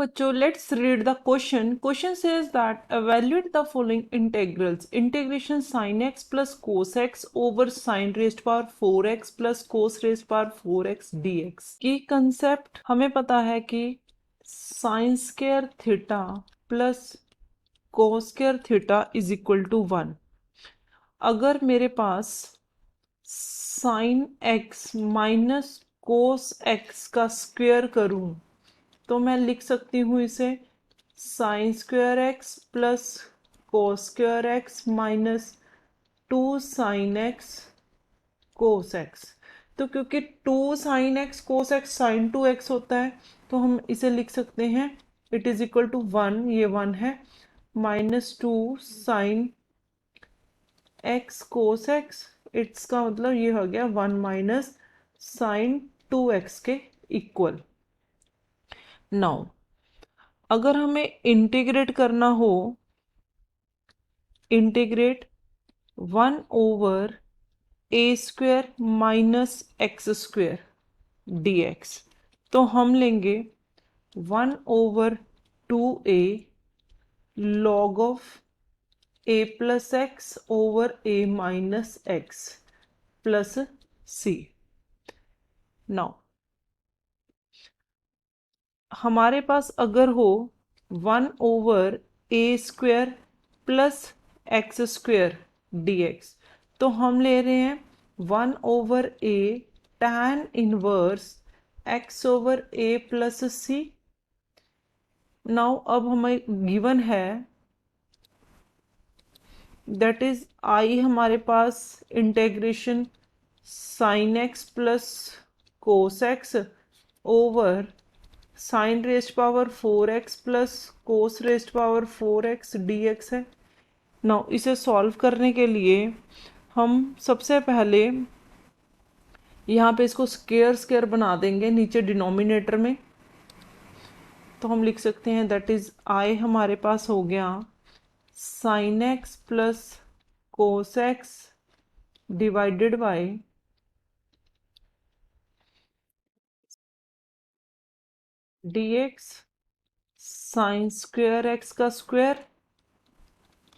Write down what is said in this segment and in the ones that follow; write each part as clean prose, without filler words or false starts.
बच्चों, let's read the question. Question says that evaluate the following integrals. Integration sin x plus cos x over sin raised power 4x plus cos raised power 4x dx. की concept हमें पता है कि sin square theta plus cos square theta is equal to 1. अगर मेरे पास sin x minus cos x का square करूं तो मैं लिख सकती हूँ इसे sine square x plus cos square x minus 2 sine x cos x. तो क्योंकि 2 sine x cos x sine 2x होता है तो हम इसे लिख सकते हैं इट इज इक्वल टू 1, ये 1 है, minus 2 sine x cos x. It's का मतलब ये हो गया 1 माइनस साइन 2x के इक्वल. नाउ अगर हमें इंटीग्रेट करना हो, integrate 1 over a square minus x square d x, तो हम लेंगे 1 over 2a log of a plus x over a minus x plus c. Now हमारे पास अगर हो 1 over a square plus x square d x, तो हम ले रहे हैं 1 over a tan inverse x over a plus c. Now अब हमें गिवन है दैट इज आई हमारे पास integration sine x plus cos x over sine rest power 4x plus cos rest power 4x dx है. Now इसे solve करने के लिए हम सबसे पहले यहाँ पे इसको स्क्वायर स्क्वायर बना देंगे नीचे डिनोमिनेटर में. तो हम लिख सकते हैं दैट इज आई हमारे पास हो गया sine x plus cos x divided by dx sine square x का square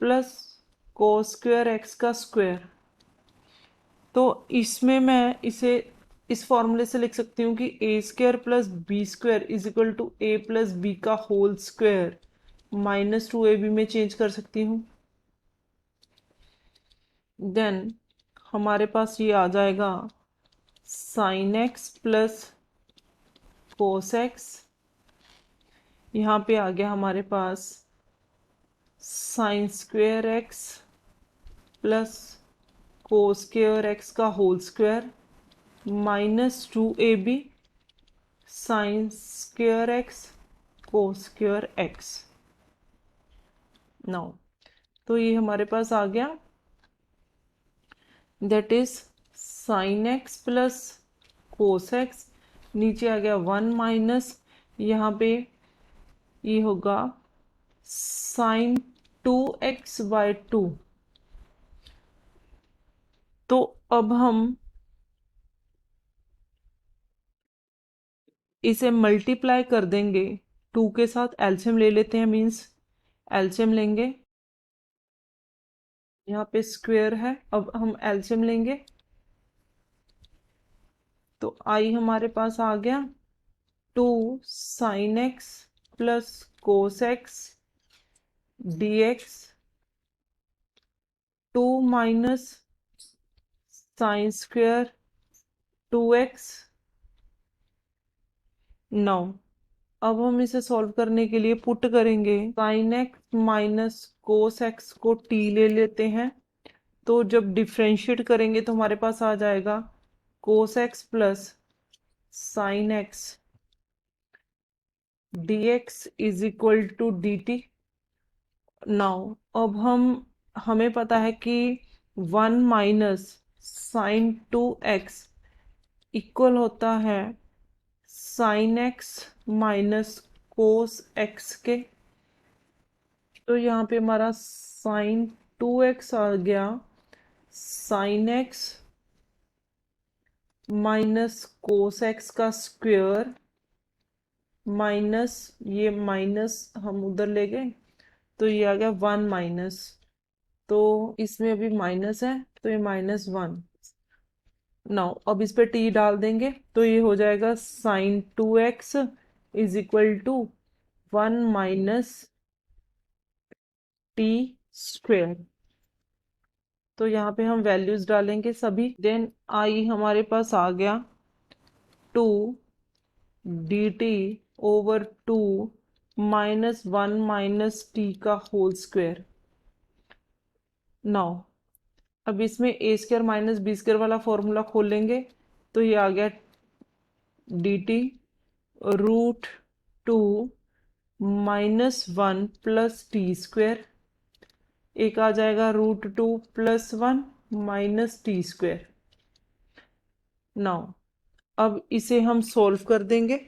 plus cos square x का स्क्वायर. तो इसमें मैं इसे इस फॉर्मूले से लिख सकती हूँ कि a square plus b square is equal to a plus b का होल स्क्वायर माइनस 2ab में चेंज कर सकती हूँ. देन हमारे पास ये आ जाएगा sine x plus cos x. यहाँ पे आ गया हमारे पास sine square x plus cos square x का whole square minus 2ab sine square x cos square x. Now तो ये हमारे पास आ गया that is sine x plus cos x, नीचे आ गया 1 माइनस यहाँ पे ये होगा साइन 2x/2. तो अब हम इसे मल्टीप्लाई कर देंगे 2 के साथ. एलसीएम ले लेते हैं, मीन्स एलसीएम लेंगे. यहाँ पे स्क्वायर है, अब हम एलसीएम लेंगे तो आई हमारे पास आ गया 2 sine x plus cos x D x 2 minus sine square 2x. Now अब हम इसे सॉल्व करने के लिए पुट करेंगे sine x minus cos x को t ले लेते हैं. तो जब डिफ्रेंशिएट करेंगे तो हमारे पास आ जाएगा cos x plus sine x dx is equal to dt. Now अब हमें पता है कि 1 माइनस साइन 2x इक्वल होता है sine x minus cos x के. तो यहाँ पे हमारा साइन 2x आ गया sine x minus cos x का स्क्वायर माइनस, ये माइनस हम उधर ले गए तो ये आ गया 1 माइनस, तो इसमें अभी माइनस है तो ये -1। नाउ अब इस पे t डाल देंगे तो ये हो जाएगा sine 2x is equal to 1 minus t square. तो यहाँ पे हम वैल्यूज डालेंगे सभी, देन आई हमारे पास आ गया 2 dt ओवर 2 -1 माइनस टी का होल स्क्वायर। नाउ अब इसमें ए स्क्वायर माइनस बी स्क्वायर वाला फॉर्मूला खोलेंगे तो ये आ गया dt √2 -1 प्लस टी स्क्वायर, एक आ जाएगा √2 + 1 माइनस टी स्क्वायर। नाउ अब इसे हम सोल्व कर देंगे,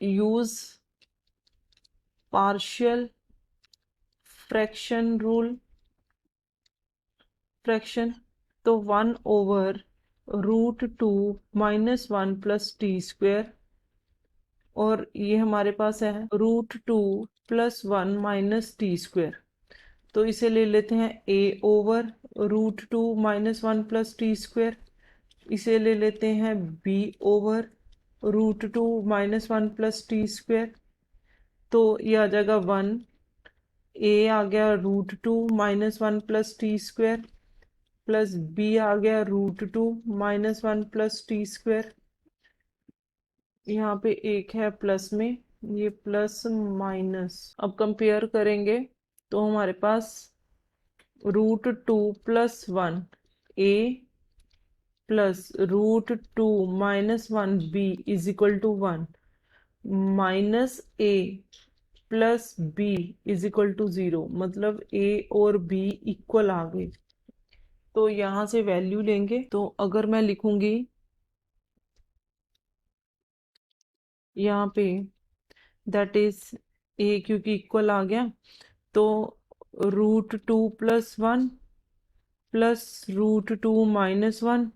use partial fraction rule, fraction, तो 1/√2 -1 प्लस टी स्क्वायर, और ये हमारे पास है √2 + 1 माइनस टी स्क्वायर। तो इसे ले लेते हैं a/√2 -1 प्लस टी स्क्वायर, इसे ले लेते हैं b/√2 -1 प्लस टी स्क्वायर, तो ये आ जाएगा 1, a आ गया √2 -1 plus t square plus b आ गया √2 -1 प्लस टी स्क्वायर। यहाँ पे एक है प्लस में, ये प्लस माइनस, अब कंपेयर करेंगे तो हमारे पास √2 + 1 a plus √2 -1 b is equal to 1 minus a plus b is equal to 0, मतलब a और b इक्वल आ गए। तो यहाँ से वैल्यू लेंगे तो अगर मैं लिखूंगी यहाँ पे दैट इज a, क्योंकि इक्वल आ गया, तो √2 + 1 plus √2 -1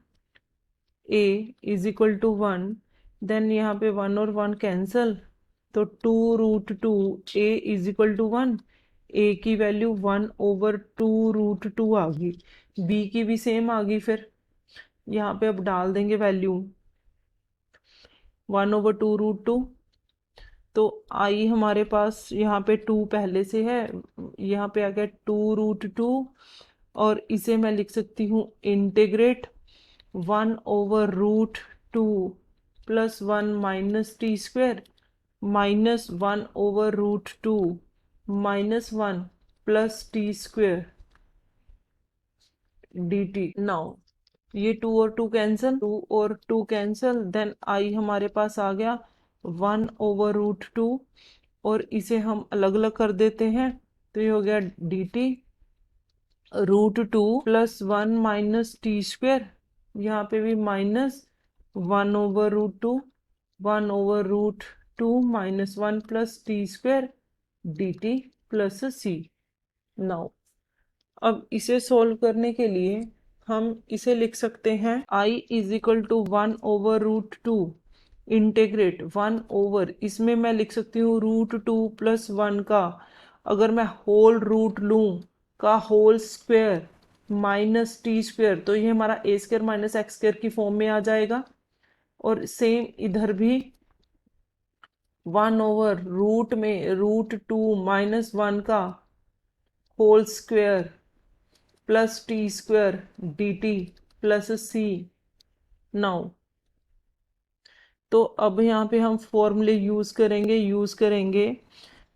a is equal to 1, then यहाँ पे 1 और 1 कैंसल, तो 2√2 a is equal to 1, a की वैल्यू 1/2√2 आ गई, b की भी सेम आ गई। फिर यहाँ पे अब डाल देंगे वैल्यू 1/2√2, तो आई हमारे पास यहाँ पे 2 पहले से है, यहाँ पे आ गया 2√2, और इसे मैं लिख सकती हूँ integrate 1/√2 + 1 minus t square -1/√2 -1 plus t square dt। Now ये 2 और 2 कैंसल, 2 और 2 कैंसल, देन आई हमारे पास आ गया 1/√2, और इसे हम अलग अलग कर देते हैं तो ये हो गया dt √2 + 1 माइनस टी स्क्वायर, यहाँ पे भी minus 1/√2 1/√2 -1 plus t square dt plus c। Now अब इसे सोल्व करने के लिए हम इसे लिख सकते हैं i is equal to 1/√2 integrate 1 over, इसमें मैं लिख सकती हूँ √2 + 1 का, अगर मैं होल रूट लूँ का whole square minus t square, तो ये हमारा a square minus x square की फॉर्म में आ जाएगा। और सेम इधर भी 1 ओवर रूट में √2 -1 का whole square plus t square dt plus c। Now तो अब यहाँ पे हम फॉर्मूले यूज करेंगे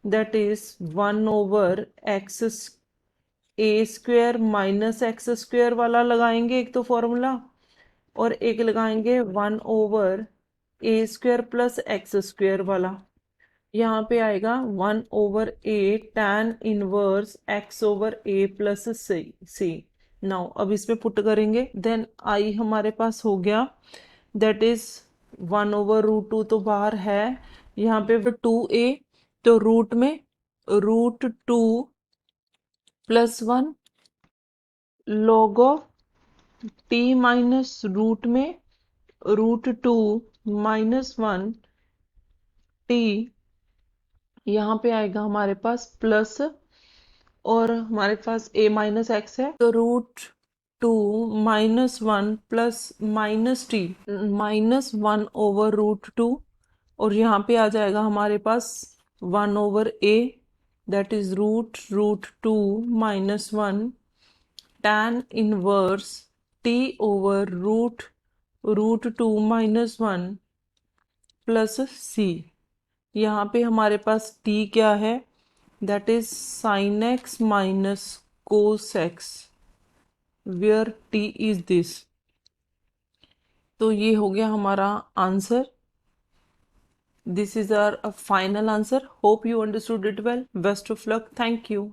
that is 1/x a square minus x square वाला लगाएंगे एक तो फॉर्मूला, और एक लगाएंगे 1/a square plus x square वाला। यहाँ पे आएगा 1/a tan inverse x/a plus c। Now अब इसमें पुट करेंगे, देन आई हमारे पास हो गया दैट इज 1/√2 तो बाहर है, यहाँ पे 2a, तो रूट में √2 + 1 log of t minus root में √2 -1 t, यहाँ पे आएगा हमारे पास प्लस, और हमारे पास a माइनस एक्स है, तो √2 -1 प्लस माइनस टी, -1/√2, और यहाँ पे आ जाएगा हमारे पास 1/a, that is √2 -1 tan inverse t/√2 -1 plus c। यहाँ पे हमारे पास t क्या है, that is sin x minus cos x, where t is this. तो ये हो गया हमारा answer. This is our final answer. Hope you understood it well. Best of luck. Thank you.